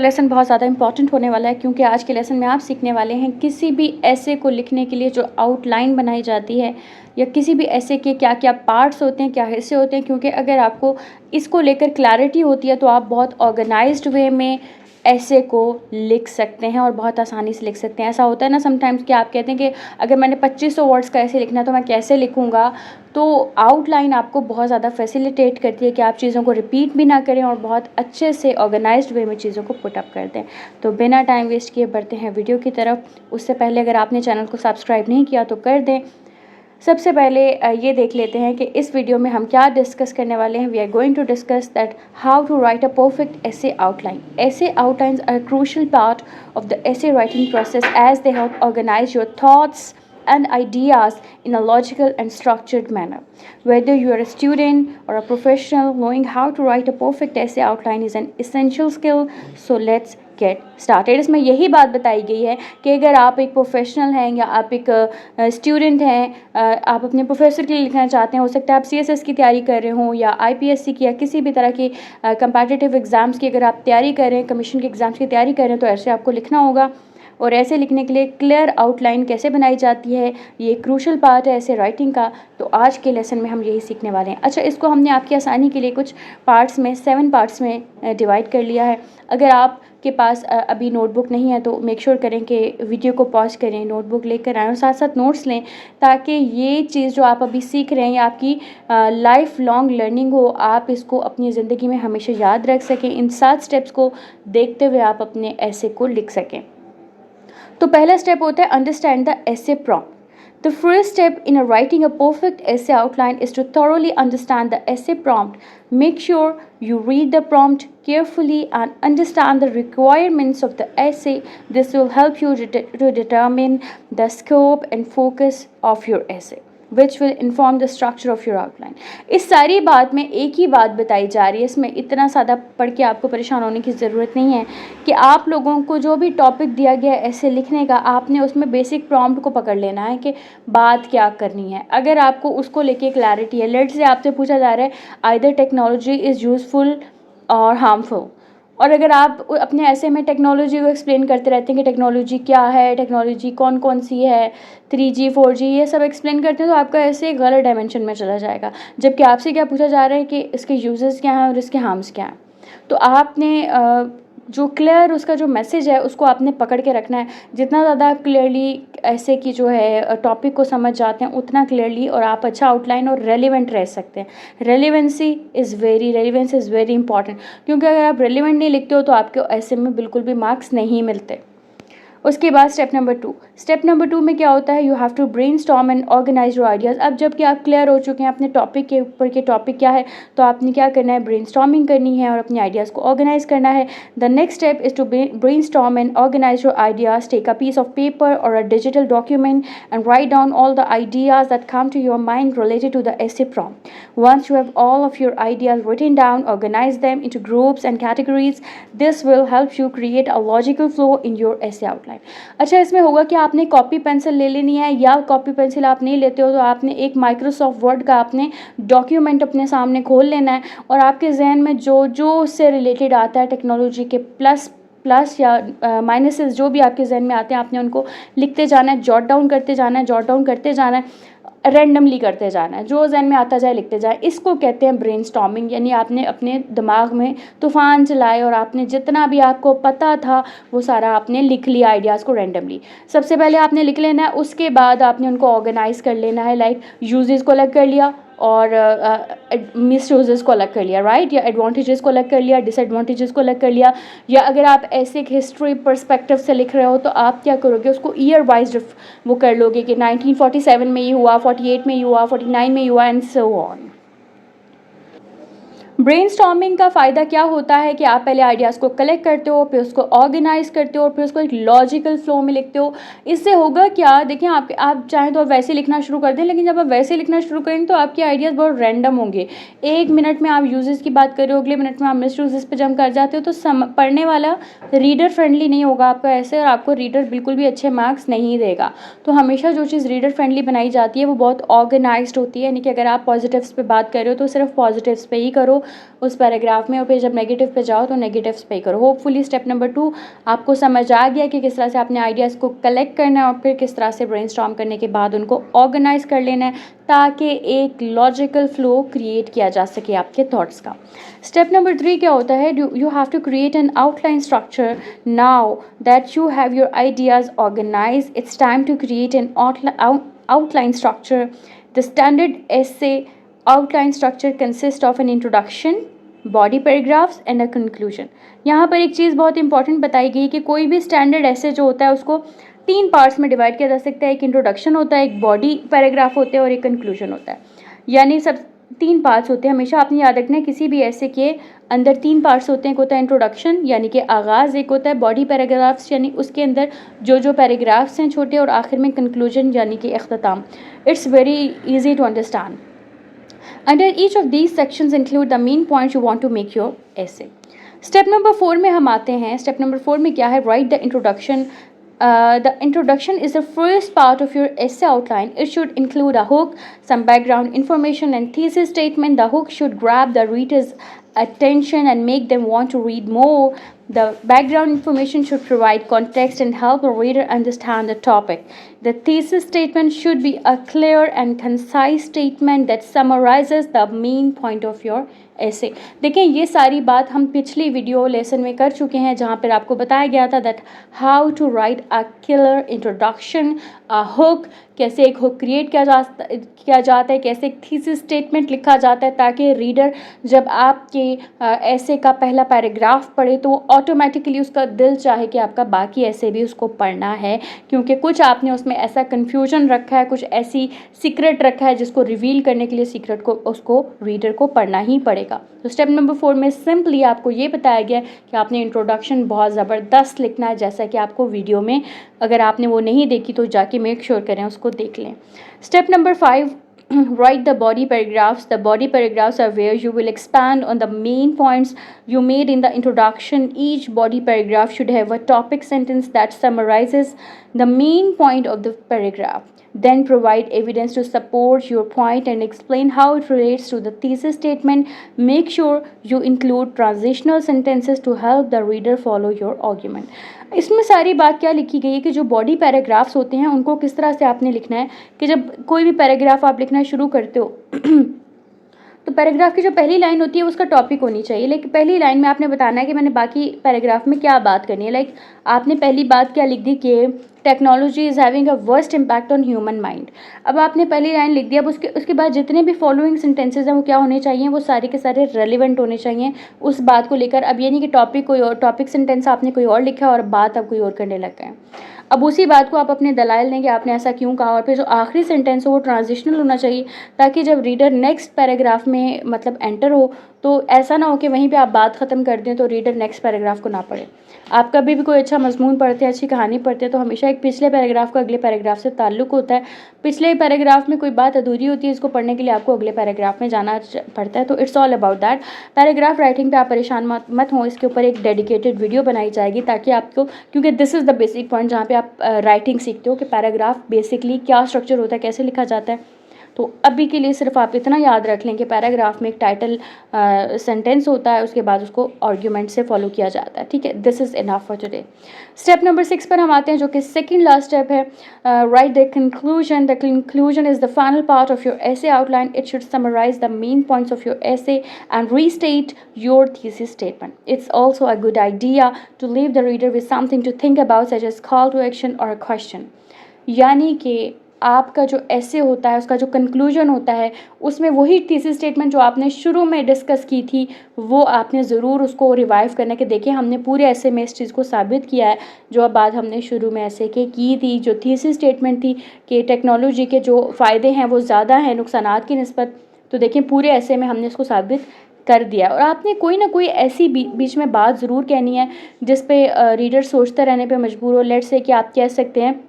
Lesson बहुत ज़्यादा important होने वाला है, क्योंकि आज के लेसन में आप सीखने वाले हैं किसी भी ऐसे को लिखने के लिए जो आउटलाइन बनाई जाती है, या किसी भी ऐसे के क्या क्या पार्ट्स होते हैं, क्या हिस्से होते हैं। क्योंकि अगर आपको इसको लेकर क्लैरिटी होती है तो आप बहुत ऑर्गेनाइज्ड वे में ऐसे को लिख सकते हैं और बहुत आसानी से लिख सकते हैं। ऐसा होता है ना समटाइम्स कि आप कहते हैं कि अगर मैंने 2500 वर्ड्स का ऐसे लिखना है तो मैं कैसे लिखूँगा। तो आउटलाइन आपको बहुत ज़्यादा फैसिलिटेट करती है कि आप चीज़ों को रिपीट भी ना करें और बहुत अच्छे से ऑर्गेनाइज्ड वे में चीज़ों को पुट अप कर दें। तो बिना टाइम वेस्ट किए बढ़ते हैं वीडियो की तरफ। उससे पहले अगर आपने चैनल को सब्सक्राइब नहीं किया तो कर दें। सबसे पहले ये देख लेते हैं कि इस वीडियो में हम क्या डिस्कस करने वाले हैं। We are going to discuss that how to write a perfect essay outline. Essay outlines are a crucial part of the essay writing process as they help organize your thoughts and ideas in a logical and structured manner. Whether you are a student or a professional, knowing how to write a perfect essay outline is an essential skill. So let's get started. इसमें यही बात बताई गई है कि अगर आप एक प्रोफेशनल हैं या आप एक स्टूडेंट हैं, आप अपने प्रोफेसर के लिए लिखना चाहते हैं, हो सकता है आप CSS की तैयारी कर रहे हों या IPSC की या किसी भी तरह की कंपैटिटिव एग्ज़ाम्स की अगर आप तैयारी कर रहे हैं, कमीशन के एग्ज़ाम्स की तैयारी कर रहे हैं, तो ऐसे आपको लिखना होगा। और ऐसे लिखने के लिए क्लियर आउटलाइन कैसे बनाई जाती है, ये क्रूशल पार्ट है ऐसे राइटिंग का। तो आज के लेसन में हम यही सीखने वाले हैं। अच्छा, इसको हमने आपकी आसानी के लिए कुछ पार्ट्स में 7 पार्ट्स में डिवाइड कर लिया है। अगर आपके पास अभी नोटबुक नहीं है तो मेक श्योर करें कि वीडियो को पॉज करें, नोटबुक लेकर आएँ और साथ साथ नोट्स लें, ताकि ये चीज़ जो आप अभी सीख रहे हैं ये आपकी लाइफ लॉन्ग लर्निंग हो, आप इसको अपनी ज़िंदगी में हमेशा याद रख सकें। इन 7 स्टेप्स को देखते हुए आप अपने ऐसे को लिख सकें। तो पहला स्टेप होता है understand the essay prompt. The first step in writing a perfect essay outline is to thoroughly understand the essay prompt. Make sure you read the prompt carefully and understand the requirements of the essay. This will help you to determine the scope and focus of your essay, which will inform the structure of your outline. इस सारी बात में एक ही बात बताई जा रही है। इसमें इतना सादा पढ़ के आपको परेशान होने की ज़रूरत नहीं है कि आप लोगों को जो भी टॉपिक दिया गया है ऐसे लिखने का, आपने उसमें बेसिक प्रॉम्प्ट को पकड़ लेना है कि बात क्या करनी है। अगर आपको उसको लेके क्लैरिटी है, लेट्स से आपसे पूछा जा रहा है आइदर टेक्नोलॉजी इज़ यूज़फुल और हार्मफुल, और अगर आप अपने ऐसे में टेक्नोलॉजी को एक्सप्लेन करते रहते हैं कि टेक्नोलॉजी क्या है, टेक्नोलॉजी कौन कौन सी है, 3G 4G ये सब एक्सप्लेन करते हैं, तो आपका ऐसे गलत डायमेंशन में चला जाएगा। जबकि आपसे क्या पूछा जा रहा है कि इसके यूजेस क्या हैं और इसके हार्म्स क्या हैं। तो आपने जो क्लियर उसका जो मैसेज है उसको आपने पकड़ के रखना है। जितना ज़्यादा आप क्लियरली ऐसे की जो है टॉपिक को समझ जाते हैं उतना क्लियरली और आप अच्छा आउटलाइन और रेलिवेंट रह सकते हैं। रेलिवेंस इज़ वेरी इंपॉर्टेंट, क्योंकि अगर आप रेलिवेंट नहीं लिखते हो तो आपके ऐसे में बिल्कुल भी मार्क्स नहीं मिलते। उसके बाद स्टेप नंबर 2 में क्या होता है, you have to brainstorm and organise your ideas. अब जबकि आप क्लियर हो चुके हैं अपने टॉपिक के ऊपर के टॉपिक क्या है, तो आपने क्या करना है, ब्रेनस्टॉर्मिंग करनी है और अपने आइडियाज़ को ऑर्गेनाइज करना है। The next step is to brainstorm and organise your ideas. Take a piece of paper और a digital document and write down all the ideas that come to your mind related to the essay prompt. Once you have all of your ideas written down, organize them into groups and categories. This will help you create a logical flow in your essay outline. अच्छा, इसमें होगा कि आपने copy pencil ले लेनी है, या copy pencil आप नहीं लेते हो तो आपने एक माइक्रोसॉफ्ट वर्ड का आपने डॉक्यूमेंट अपने सामने खोल लेना है और आपके जहन में जो जो उससे रिलेटेड आता है टेक्नोलॉजी के प्लस या माइनसेस जो भी आपके जहन में आते हैं, आपने उनको लिखते जाना है, जॉट डाउन करते जाना है, रैंडमली करते जाना है, जो जहन में आता जाए लिखते जाए। इसको कहते हैं ब्रेनस्टॉर्मिंग, यानी आपने अपने दिमाग में तूफान चलाए और आपने जितना भी आपको पता था वो सारा आपने लिख लिया आइडियाज़ को रैंडमली। सबसे पहले आपने लिख लेना है, उसके बाद आपने उनको ऑर्गेनाइज कर लेना है। लाइक यूजेस को अलग कर लिया और मिस यूजेस को अलग कर लिया, राइट, या एडवांटेजेस को अलग कर लिया, डिसएडवांटेजेस को अलग कर लिया। या अगर आप ऐसे एक हिस्ट्री पर्सपेक्टिव से लिख रहे हो तो आप क्या करोगे, उसको ईयर वाइज वो कर लोगे कि 1947 में ये हुआ, 48 में ये हुआ, 49 में ये हुआ एंड सो ऑन। ब्रेनस्टॉर्मिंग का फ़ायदा क्या होता है कि आप पहले आइडियाज़ को कलेक्ट करते हो, फिर उसको ऑर्गेनाइज करते हो और फिर उसको एक लॉजिकल फ्लो में लिखते हो। इससे होगा क्या, देखिए आप चाहें तो आप वैसे लिखना शुरू कर दें, लेकिन जब आप वैसे लिखना शुरू करेंगे तो आपके आइडियाज़ बहुत रैंडम होंगे। एक मिनट में आप यूजेस की बात कर रहे हो, अगले मिनट में आप मिस यूजेस पर जंप कर जाते हो, तो पढ़ने वाला रीडर फ्रेंडली नहीं होगा आपका ऐसे, और आपको रीडर बिल्कुल भी अच्छे मार्क्स नहीं देगा। तो हमेशा जो चीज़ रीडर फ्रेंडली बनाई जाती है वो बहुत ऑर्गेनाइज्ड होती है, यानी कि अगर आप पॉजिटिव्स पे बात कर रहे हो तो सिर्फ पॉजिटिव्स पे ही करो, करो उस पैराग्राफ में, और फिर जब नेगेटिव पे जाओ तो नेगेटिव्स पे करो। होपफुली स्टेप नंबर 2 आपको समझ आ गया कि किस तरह से आपने आइडियाज़ को कलेक्ट करना है और फिर किस तरह से ब्रेनस्टॉर्म करने के बाद उनको ऑर्गेनाइज कर लेना है ताकि एक लॉजिकल फ्लो क्रिएट किया जा सके आपके थॉट्स का। स्टेप नंबर 3 क्या होता है, you have to create an outline structure now that you have your ideas organise. It's time to create an outline structure. The standard essay outline structure consists of an introduction, body paragraphs and a conclusion. यहाँ पर एक चीज़ बहुत important बताई गई कि कोई भी standard ऐसे जो होता है उसको 3 पार्ट्स में डिवाइड किया जा सकता है। एक इंट्रोडक्शन होता है, एक बॉडी पैराग्राफ होते हैं और एक कंक्लूजन होता है। यानी सब 3 पार्ट्स होते हैं। हमेशा आपने याद रखना है किसी भी ऐसे के अंदर 3 पार्ट्स होते हैं। एक होता है इंट्रोडक्शन यानी कि आगाज़, एक होता है बॉडी पैराग्राफ्स यानी उसके अंदर जो पैराग्राफ्स हैं छोटे, और आखिर में कंक्लूजन यानी कि इख्तिताम। It's very easy to understand. Under each of these sections include the main points you want to make your essay. Step number 4 में हम आते हैं। स्टेप नंबर 4 में क्या है, right the introduction. The introduction is the first part of your essay outline. It should include a hook, some background information and thesis statement. The hook should grab the reader's attention and make them want to read more. The background information should provide context and help the reader understand the topic. The thesis statement should be a clear and concise statement that summarizes the main point of your ऐसे। देखें ये सारी बात हम पिछली video lesson में कर चुके हैं जहाँ पर आपको बताया गया था that how to write a clear introduction, a hook, कैसे एक हुक क्रिएट किया जाता है, कैसे एक थीसिस स्टेटमेंट लिखा जाता है ताकि रीडर जब आपके ऐसे का पहला पैराग्राफ पढ़े तो वो ऑटोमेटिकली उसका दिल चाहे कि आपका बाकी ऐसे भी उसको पढ़ना है, क्योंकि कुछ आपने उसमें ऐसा कन्फ्यूजन रखा है, कुछ ऐसी सीक्रेट रखा है जिसको रिवील करने के लिए सीक्रेट को उसको रीडर को पढ़ना ही पड़ेगा। तो स्टेप नंबर 4 में सिंपली आपको ये बताया गया कि आपने इंट्रोडक्शन बहुत ज़बरदस्त लिखना है, जैसा कि आपको वीडियो में, अगर आपने वो नहीं देखी तो जाके मेक श्योर करें उसको देख लें। Step number 5, write the body paragraphs. The body paragraphs are where you will expand on the main points you made in the introduction. Each body paragraph should have a topic sentence that summarizes the main point of the paragraph. Then provide evidence to support your point and explain how it relates to the thesis statement. Make sure you include transitional sentences to help the reader follow your argument. इसमें सारी बात क्या लिखी गई है कि जो body paragraphs होते हैं उनको किस तरह से आपने लिखना है कि जब कोई भी पैराग्राफ आप लिखना शुरू करते हो तो पैराग्राफ की जो पहली लाइन होती है उसका टॉपिक होनी चाहिए। लेकिन पहली लाइन में आपने बताना है कि मैंने बाकी पैराग्राफ में क्या बात करनी है। लाइक आपने पहली बात क्या लिख दी कि technology is having a worst impact on human mind. अब आपने पहली लाइन लिख दिया, अब उसके बाद जितने भी फॉलोइंग सेंटेंसेज हैं वो क्या होने चाहिए, वो सारे के सारे रेलिवेंट होने चाहिए उस बात को लेकर। अब ये नहीं कि टॉपिक कोई और, टॉपिक सेंटेंस आपने कोई और लिखा और बात आप कोई और करने लग गए। अब उसी बात को आप अपने दलाइल देंगे आपने ऐसा क्यों कहा, और फिर जो आखिरी सेंटेंस हो वो ट्रांजिशनल होना चाहिए ताकि जब रीडर नेक्स्ट पैराग्राफ में मतलब एंटर हो तो ऐसा ना हो कि वहीं पे आप बात ख़त्म कर दें तो रीडर नेक्स्ट पैराग्राफ को ना पढ़े। आप कभी भी कोई अच्छा मजमून पढ़ते हैं, अच्छी कहानी पढ़ते हैं तो हमेशा एक पिछले पैराग्राफ का अगले पैराग्राफ से ताल्लुक़ होता है। पिछले पैराग्राफ में कोई बात अधूरी होती है, इसको पढ़ने के लिए आपको अगले पैराग्राफ में जाना पड़ता है। तो it's all about that. Paragraph writing पे आप परेशान मत हों, इसके ऊपर एक डेडिकेटेड वीडियो बनाई जाएगी ताकि आपको, क्योंकि this is the basic point जहाँ पे आप राइटिंग सीखते हो कि पैराग्राफ बेसिकली क्या स्ट्रक्चर होता है, कैसे लिखा जाता है। तो अभी के लिए सिर्फ आप इतना याद रख लें कि पैराग्राफ में एक टाइटल सेंटेंस होता है, उसके बाद उसको आर्ग्यूमेंट से फॉलो किया जाता है। ठीक है, this is enough for today. Step number 6 पर हम आते हैं जो कि सेकंड लास्ट स्टेप है, right the conclusion. The conclusion is the final part of your essay outline. It should summarize the main points of your essay and restate your thesis statement. It's also a good idea to leave the reader with something to think about, such as call to action or a question. यानी कि आपका जो ऐसे होता है उसका जो conclusion होता है उसमें वही थीसिस स्टेटमेंट जो आपने शुरू में डिस्कस की थी वो आपने ज़रूर उसको रिवाइव करना कि देखिए हमने पूरे ऐसे में इस चीज़ को साबित किया है जो अब बात हमने शुरू में ऐसे की थी। जो थीसिस स्टेटमेंट थी कि टेक्नोलॉजी के जो फ़ायदे हैं वो ज़्यादा हैं नुकसानात की निस्बत, तो देखिए पूरे ऐसे में हमने इसको साबित कर दिया। और आपने कोई ना कोई ऐसी बीच में बात ज़रूर कहनी है जिस पे रीडर सोचते रहने पे मजबूर हो। लेट्स से कि आप कह सकते हैं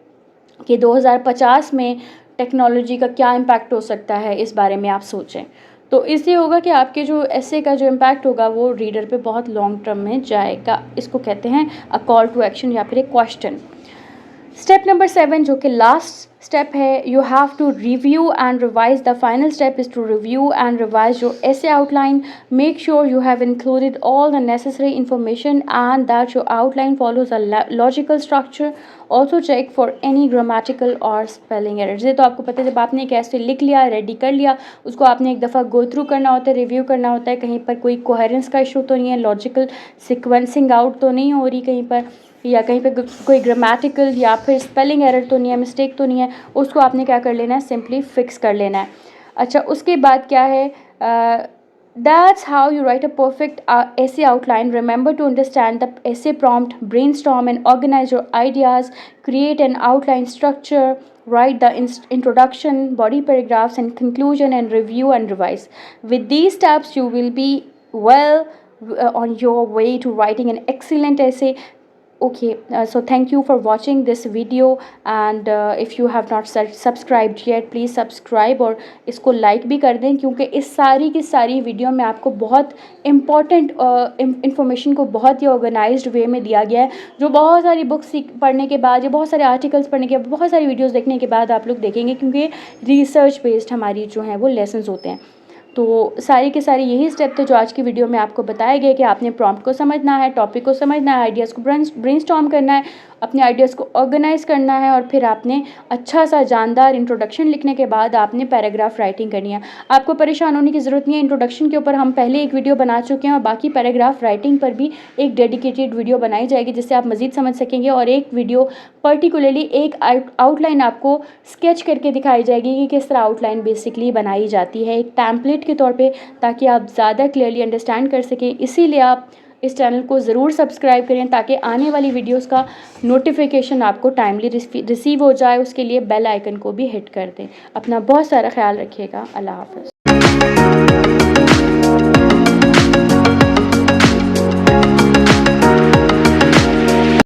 कि 2050 में टेक्नोलॉजी का क्या इम्पैक्ट हो सकता है, इस बारे में आप सोचें। तो इससे होगा कि आपके जो ऐसे का जो इम्पैक्ट होगा वो रीडर पे बहुत लॉन्ग टर्म में जाएगा। इसको कहते हैं अ कॉल टू एक्शन या फिर एक क्वेश्चन। स्टेप नंबर 7 जो कि लास्ट स्टेप है, you have to review and revise. The final step is to review and revise your essay outline. Make sure you have included all the necessary information and that your outline follows a logical structure. Also check for any grammatical or spelling errors. ये तो आपको पता है, जब आपने एक ऐसे लिख लिया, रेडी कर लिया, उसको आपने एक दफ़ा गो थ्रू करना होता है, रिव्यू करना होता है, कहीं पर कोई कोहेरेंस का इशू तो नहीं है, लॉजिकल सिक्वेंसिंग आउट तो नहीं हो रही कहीं पर, या कहीं पे कोई ग्रामेटिकल या फिर स्पेलिंग एरर तो नहीं है, मिस्टेक तो नहीं है, उसको आपने क्या कर लेना है, सिंपली फिक्स कर लेना है। अच्छा, उसके बाद क्या है, that's how you write a perfect essay outline. Remember to understand the essay prompt, brainstorm and organize your ideas, create an outline structure, write the introduction, body paragraphs and conclusion, and review and revise. With these steps you will be well on your way to writing an excellent essay. Okay, so thank you for watching this video, and if you have not subscribed yet, please subscribe और इसको like भी कर दें, क्योंकि इस सारी की सारी वीडियो में आपको बहुत इम्पॉर्टेंट इंफॉर्मेशन को बहुत ही ऑर्गेनाइज्ड वे में दिया गया है, जो बहुत सारी बुक्स पढ़ने के बाद या बहुत सारे आर्टिकल्स पढ़ने के बाद, बहुत सारी वीडियोस देखने के बाद आप लोग देखेंगे, क्योंकि रिसर्च बेस्ड हमारी जो हैं वो लेसन्स होते हैं। तो सारी के सारी यही स्टेप थे जो आज की वीडियो में आपको बताए गए, कि आपने प्रॉम्प्ट को समझना है, टॉपिक को समझना है, आइडियाज़ को ब्रेनस्टॉर्म करना है, अपने आइडियाज़ को ऑर्गेनाइज करना है, और फिर आपने अच्छा सा जानदार इंट्रोडक्शन लिखने के बाद आपने पैराग्राफ राइटिंग करनी है। आपको परेशान होने की ज़रूरत नहीं है, इंट्रोडक्शन के ऊपर हम पहले एक वीडियो बना चुके हैं, और बाकी पैराग्राफ राइटिंग पर भी एक डेडिकेटेड वीडियो बनाई जाएगी, जिससे आप मज़ीद समझ सकेंगे, और एक वीडियो पर्टिकुलरली एक आउटलाइन आपको स्केच करके दिखाई जाएगी कि किस तरह आउटलाइन बेसिकली बनाई जाती है, एक टैम्पलेट के तौर पे, ताकि आप ज़्यादा क्लियरली अंडरस्टैंड कर सकें। इसीलिए आप इस चैनल को ज़रूर सब्सक्राइब करें, ताकि आने वाली वीडियोस का नोटिफिकेशन आपको टाइमली रिसीव हो जाए। उसके लिए बेल आइकन को भी हिट कर दें। अपना बहुत सारा ख्याल रखिएगा। अल्लाह हाफ़िज़।